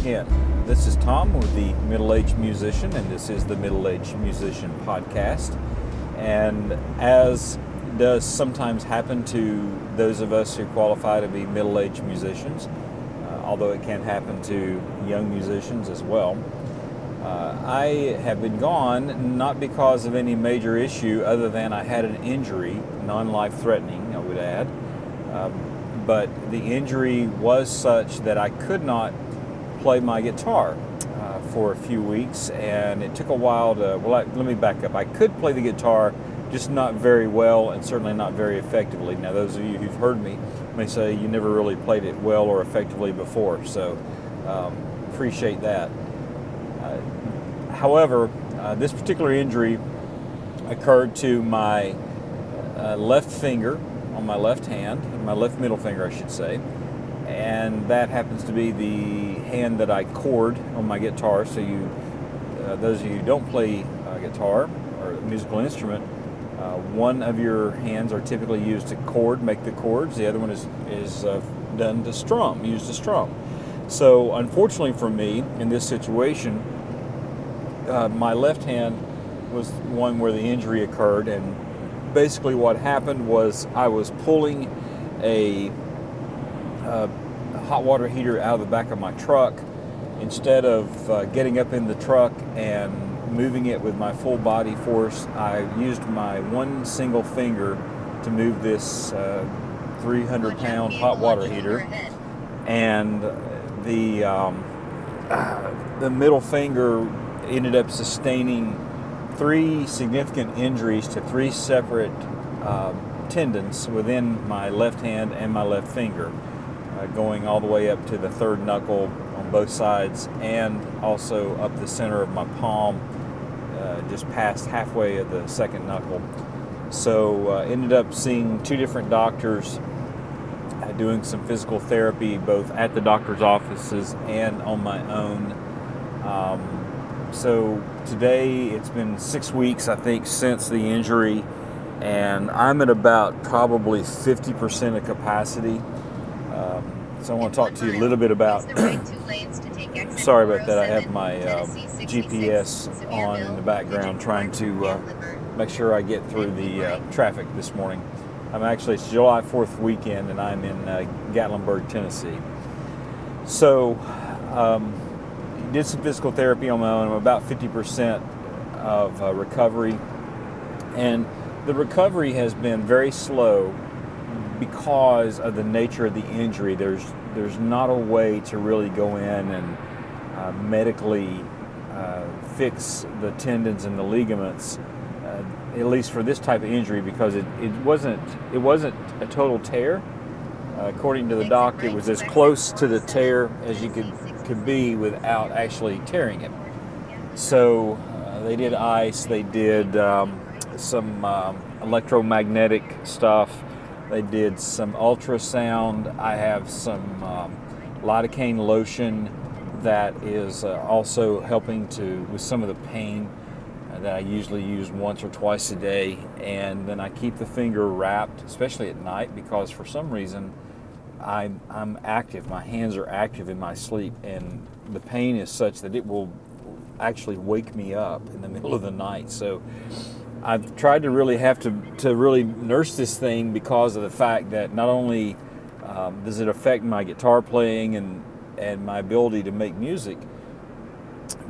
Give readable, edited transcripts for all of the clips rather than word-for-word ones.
again. This is Tom with the Middle-Aged Musician, and this is the Middle-Aged Musician podcast. And as does sometimes happen to those of us who qualify to be middle-aged musicians, although it can happen to young musicians as well, I have been gone not because of any major issue other than I had an injury, non-life-threatening, I would add. But the injury was such that I could not play my guitar for a few weeks, and it took a while to, let me back up. I could play the guitar, just not very well and certainly not very effectively. Now, those of you who've heard me may say you never really played it well or effectively before, so appreciate that. However, this particular injury occurred to my left finger on my left hand, my left middle finger, I should say, and that happens to be the hand that I chord on my guitar. So those of you who don't play guitar or a musical instrument, one of your hands are typically used to chord, make the chords. The other one is done to strum, used to strum. So unfortunately for me, in this situation, my left hand was one where the injury occurred, and basically what happened was I was pulling a hot water heater out of the back of my truck. Instead of getting up in the truck and moving it with my full body force, I used my one single finger to move this 300-pound hot water heater, and the middle finger ended up sustaining 3 significant injuries to 3 separate tendons within my left hand and my left finger, going all the way up to the third knuckle on both sides and also up the center of my palm, just past halfway of the second knuckle. So ended up seeing 2 different doctors, doing some physical therapy both at the doctor's offices and on my own. So today it's been 6 weeks, I think, since the injury, and I'm at about probably 50% of capacity. So I want to talk to you a little bit about, sorry about that, I have my GPS on in the background trying to make sure I get through the traffic this morning. It's July 4th weekend, and I'm in Gatlinburg, Tennessee. So did some physical therapy on my own. I'm about 50% of recovery, and the recovery has been very slow because of the nature of the injury. There's not a way to really go in and medically fix the tendons and the ligaments, at least for this type of injury, because it wasn't a total tear. According to the doc, it was as close to the tear as you could be without actually tearing it. So they did ice, they did some electromagnetic stuff, they did some ultrasound. I have some lidocaine lotion that is also helping with some of the pain that I usually use once or twice a day. And then I keep the finger wrapped, especially at night, because for some reason I'm active. My hands are active in my sleep, and the pain is such that it will actually wake me up in the middle of the night. So I've tried to really have to really nurse this thing, because of the fact that not only does it affect my guitar playing and my ability to make music,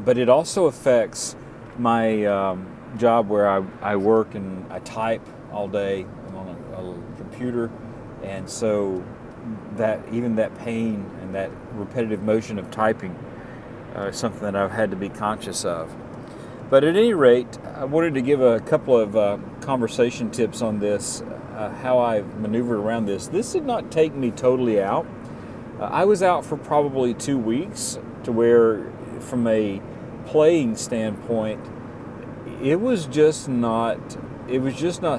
but it also affects my job where I work and I type all day. I'm on a computer, and so that even that pain and that repetitive motion of typing is something that I've had to be conscious of. But at any rate, I wanted to give a couple of conversation tips on this, how I've maneuvered around this. This did not take me totally out. I was out for probably 2 weeks, to where from a playing standpoint, it was just not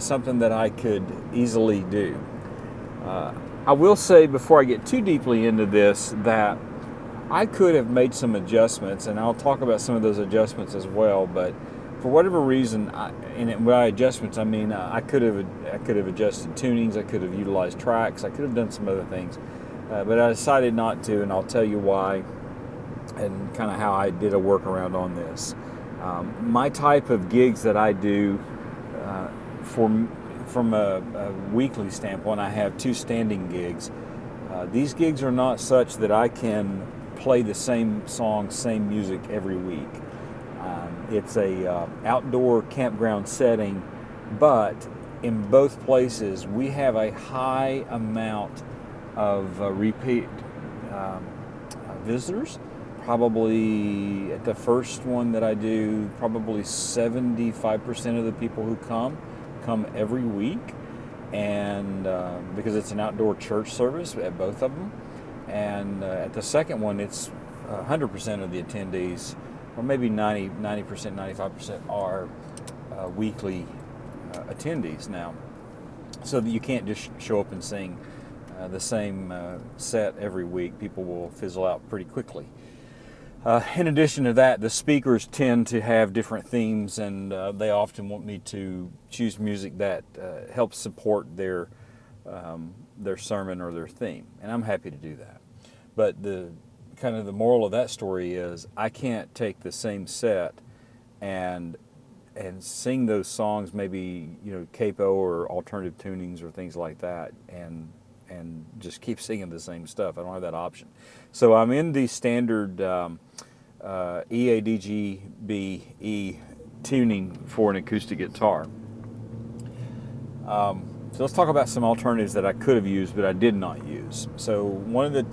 something that I could easily do. I will say, before I get too deeply into this, that I could have made some adjustments, and I'll talk about some of those adjustments as well. But for whatever reason, and by adjustments I mean I could have adjusted tunings, I could have utilized tracks, I could have done some other things, but I decided not to, and I'll tell you why and kind of how I did a workaround on this. My type of gigs that I do, from a weekly standpoint, I have 2 standing gigs. These gigs are not such that I can play the same song, same music every week. It's a outdoor campground setting, but in both places we have a high amount of repeat visitors. Probably at the first one that I do, probably 75% of the people who come every week, and because it's an outdoor church service at both of them. And at the second one, it's 100% of the attendees, or maybe 90%, 95% are weekly attendees now. So that you can't just show up and sing the same set every week. People will fizzle out pretty quickly. In addition to that, the speakers tend to have different themes, and they often want me to choose music that helps support their sermon or their theme, and I'm happy to do that. But the moral of that story is I can't take the same set and sing those songs, maybe capo or alternative tunings or things like that, and just keep singing the same stuff. I don't have that option. So I'm in the standard EADGBE tuning for an acoustic guitar. So let's talk about some alternatives that I could have used but I did not use. So one of the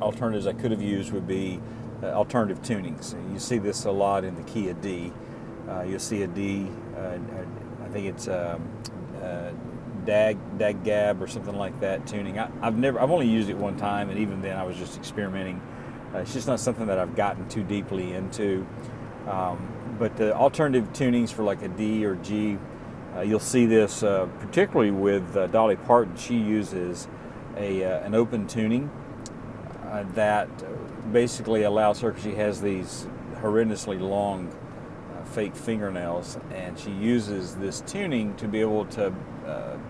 alternatives I could have used would be alternative tunings. You see this a lot in the key of D. You'll see a D, I think it's dag gab or something like that tuning. I've only used it one time, and even then I was just experimenting. It's just not something that I've gotten too deeply into. But the alternative tunings for like a D or G, you'll see this particularly with Dolly Parton. She uses an open tuning that basically allows her, because she has these horrendously long fake fingernails, and she uses this tuning to be able to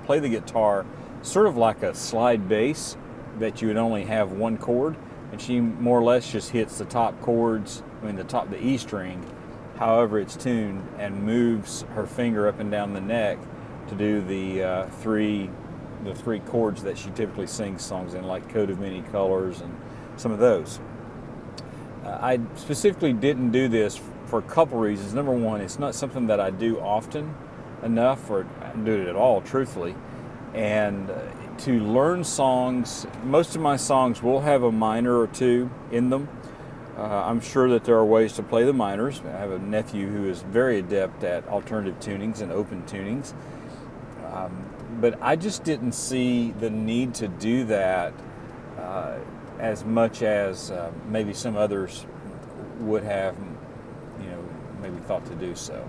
play the guitar sort of like a slide bass that you would only have one chord, and she more or less just hits the top chords, the E string, however it's tuned, and moves her finger up and down the neck to do the three chords that she typically sings songs in, like Coat of Many Colors and some of those. I specifically didn't do this for a couple reasons. Number one, it's not something that I do often enough, or I don't do it at all, truthfully. And to learn songs, most of my songs will have a minor or two in them. I'm sure that there are ways to play the minors. I have a nephew who is very adept at alternative tunings and open tunings. But I just didn't see the need to do that as much as maybe some others would have, maybe thought to do so.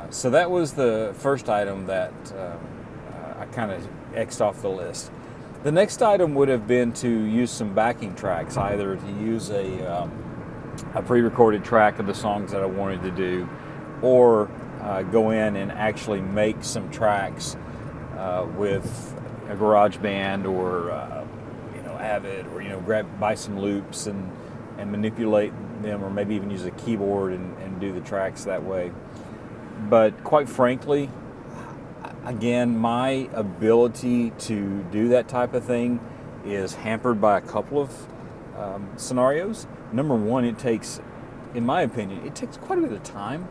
So that was the first item that I kind of X'd off the list. The next item would have been to use some backing tracks, either to use a pre-recorded track of the songs that I wanted to do, or go in and actually make some tracks with a GarageBand or Avid, or buy some loops and manipulate them, or maybe even use a keyboard and do the tracks that way. But quite frankly, again, my ability to do that type of thing is hampered by a couple of scenarios. Number one, it takes, in my opinion, it takes quite a bit of time.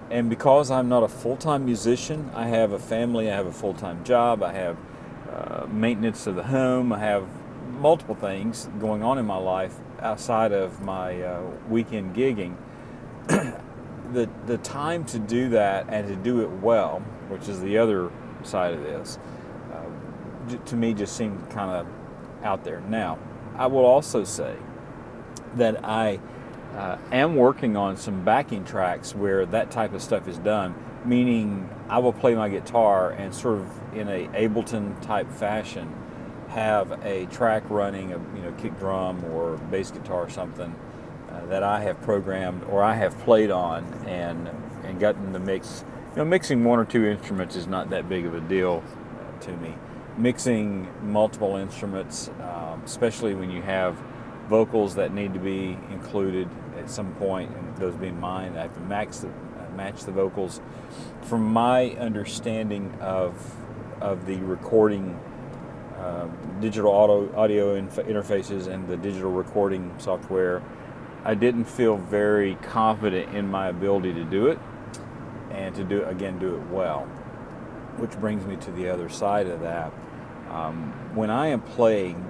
And because I'm not a full-time musician, I have a family, I have a full-time job, I have maintenance of the home, I have multiple things going on in my life outside of my weekend gigging. The time to do that and to do it well, which is the other side of this, to me just seemed kind of out there. Now, I will also say that I am working on some backing tracks where that type of stuff is done, meaning I will play my guitar and sort of in a Ableton type fashion have a track running, a kick drum or bass guitar or something that I have programmed or I have played on and gotten the mix. Mixing one or two instruments is not that big of a deal to me. Mixing multiple instruments, especially when you have vocals that need to be included at some point, and those being mine. I have to match the vocals. From my understanding of the recording, digital audio interfaces and the digital recording software, I didn't feel very confident in my ability to do it, and to do it well. Which brings me to the other side of that. When I am playing,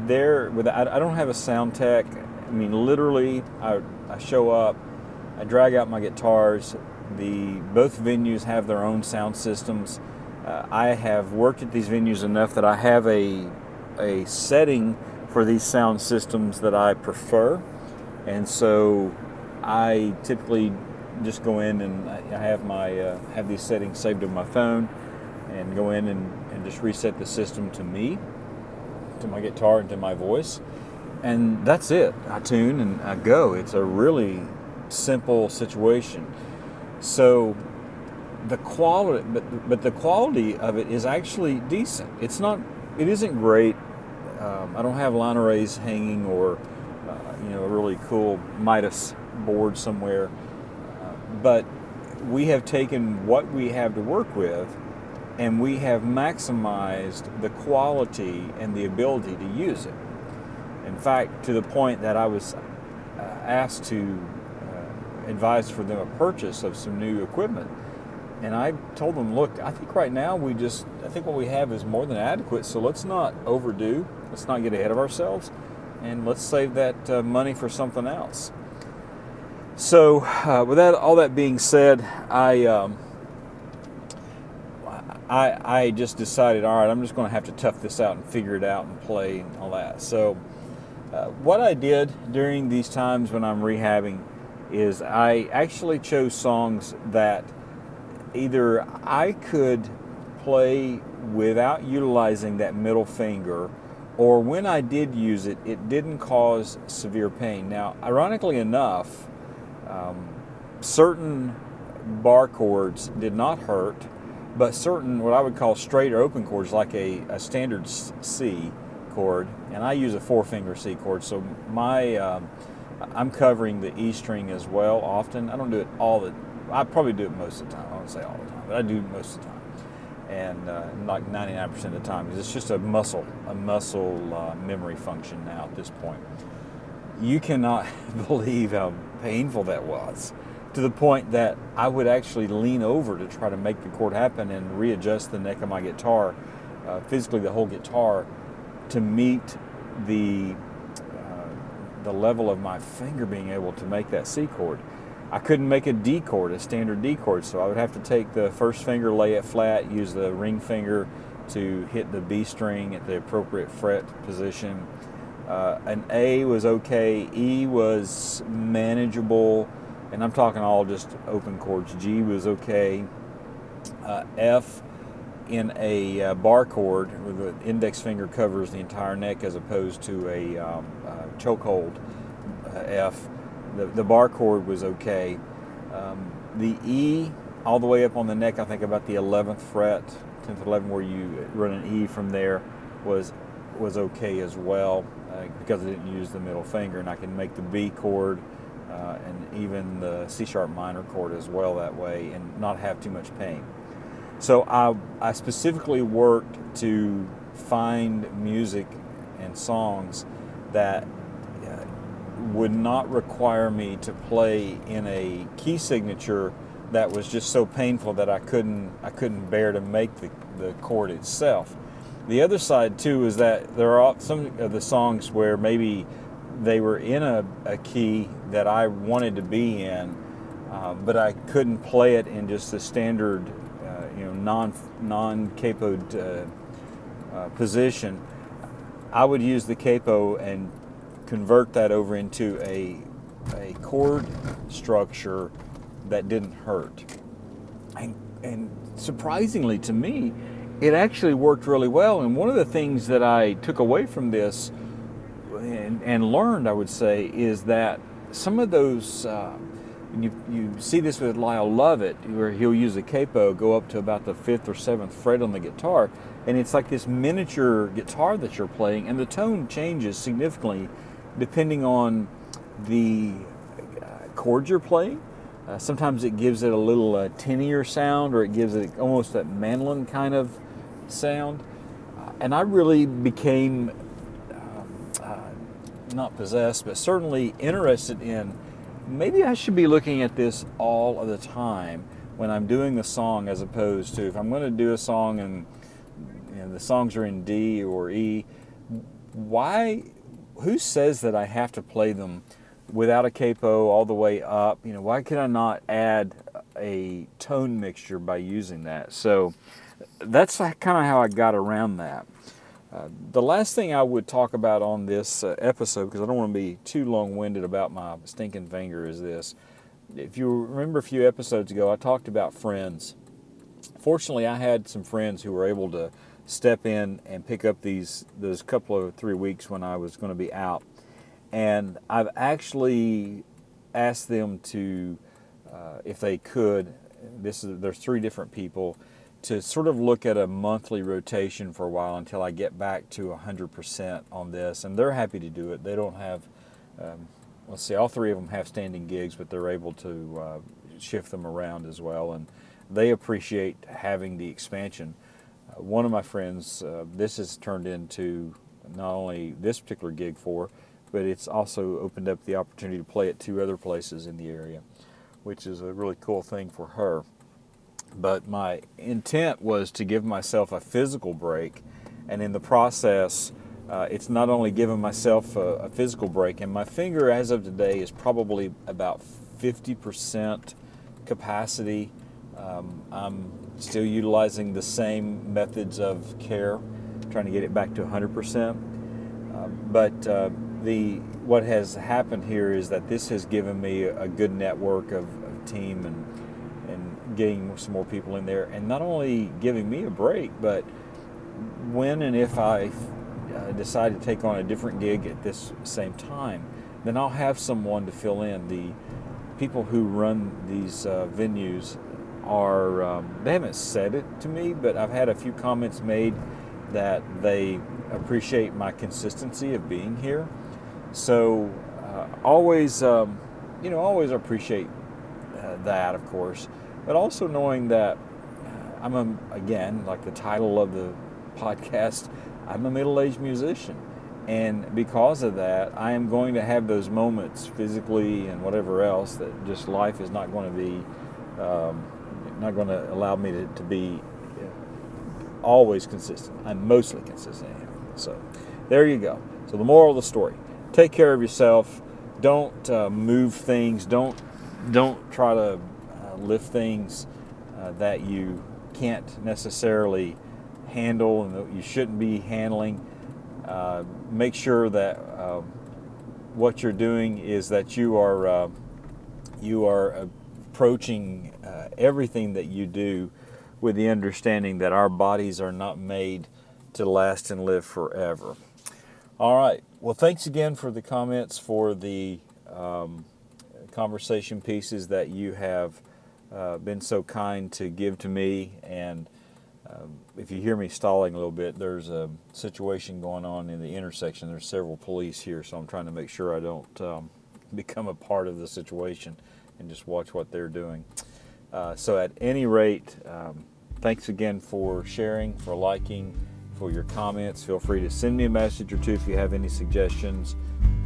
I don't have a sound tech. I mean, literally, I show up, I drag out my guitars. Both venues have their own sound systems. I have worked at these venues enough that I have a setting for these sound systems that I prefer, and so I typically just go in and I have these settings saved on my phone, and go in and just reset the system to me, to my guitar, and to my voice, and that's it. I tune and I go. It's a really simple situation. So the quality, but the quality of it is actually decent. It isn't great. I don't have line arrays hanging or a really cool Midas board somewhere, but we have taken what we have to work with, and we have maximized the quality and the ability to use it. In fact, to the point that I was asked to advise for them a purchase of some new equipment. And I told them, look, I think right now I think what we have is more than adequate, so let's not overdo, let's not get ahead of ourselves, and let's save that money for something else. So with all that being said, I just decided, all right, I'm just going to have to tough this out and figure it out and play and all that. So what I did during these times when I'm rehabbing is I actually chose songs that either I could play without utilizing that middle finger, or when I did use it, it didn't cause severe pain. Now, ironically enough, certain bar chords did not hurt, but certain what I would call straight or open chords, like a standard C chord, and I use a 4-finger C chord, so I'm covering the E string as well often. I don't do it I probably do it most of the time. I won't say all the time, but I do most of the time, and like 99% of the time, because it's just a muscle memory function now at this point. You cannot believe how painful that was, to the point that I would actually lean over to try to make the chord happen and readjust the neck of my guitar, physically the whole guitar, to meet the level of my finger being able to make that C chord. I couldn't make a D chord, a standard D chord, so I would have to take the first finger, lay it flat, use the ring finger to hit the B string at the appropriate fret position. An A was okay, E was manageable, and I'm talking all just open chords. G was okay. F in a bar chord, where the index finger covers the entire neck as opposed to a chokehold F. The bar chord was okay. The E all the way up on the neck, I think about the 11th fret, 10th, 11th, where you run an E from there, was okay as well, because I didn't use the middle finger, and I can make the B chord and even the C sharp minor chord as well that way, and not have too much pain. So I specifically worked to find music and songs that would not require me to play in a key signature that was just so painful that I couldn't bear to make the chord itself. The other side too is that there are some of the songs where maybe they were in a key that I wanted to be in, but I couldn't play it in just the standard non-capoed position. I would use the capo and convert that over into a chord structure that didn't hurt. And surprisingly to me, it actually worked really well. And one of the things that I took away from this and learned, I would say, is that some of those, you see this with Lyle Lovett, where he'll use a capo, go up to about the 5th or 7th fret on the guitar, and it's like this miniature guitar that you're playing, and the tone changes significantly depending on the chords you're playing. Sometimes it gives it a little tinnier sound, or it gives it almost that mandolin kind of sound. And I really became not possessed, but certainly interested in, maybe I should be looking at this all of the time when I'm doing the song, as opposed to if I'm going to do a song and the songs are in D or E, who says that I have to play them without a capo all the way up? Why can I not add a tone mixture by using that? So that's kind of how I got around that. The last thing I would talk about on this episode, because I don't want to be too long-winded about my stinking finger, is this. If you remember a few episodes ago, I talked about friends. Fortunately, I had some friends who were able to step in and pick up those couple of 3 weeks when I was going to be out. And I've actually asked them to, if they could, there's 3 different people, to sort of look at a monthly rotation for a while until I get back to 100% on this. And they're happy to do it. They don't have, all 3 of them have standing gigs, but they're able to shift them around as well. And they appreciate having the expansion. One of my friends, this has turned into not only this particular gig for, but it's also opened up the opportunity to play at 2 other places in the area, which is a really cool thing for her. But my intent was to give myself a physical break, and in the process, it's not only giving myself a physical break, and my finger as of today is probably about 50% capacity. I'm still utilizing the same methods of care, trying to get it back to 100%. But what has happened here is that this has given me a good network of team and getting some more people in there, and not only giving me a break, but when and if I decide to take on a different gig at this same time, then I'll have someone to fill in. The people who run these venues they haven't said it to me, but I've had a few comments made that they appreciate my consistency of being here. So always appreciate that, of course. But also knowing that again, like the title of the podcast, I'm a middle-aged musician. And because of that, I am going to have those moments physically and whatever else that just life is not going to be, not going to allow me to be always consistent. I'm mostly consistent anyway. So there you go. So the moral of the story, take care of yourself. Don't move things. Don't try to lift things that you can't necessarily handle and that you shouldn't be handling. Make sure that what you're doing is that you are approaching everything that you do with the understanding that our bodies are not made to last and live forever. All right. Well, thanks again for the comments, for the conversation pieces that you have been so kind to give to me. And if you hear me stalling a little bit, there's a situation going on in the intersection. There's several police here, so I'm trying to make sure I don't become a part of the situation and just watch what they're doing. So at any rate, thanks again for sharing, for liking, for your comments. Feel free to send me a message or two if you have any suggestions.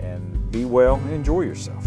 And be well and enjoy yourself.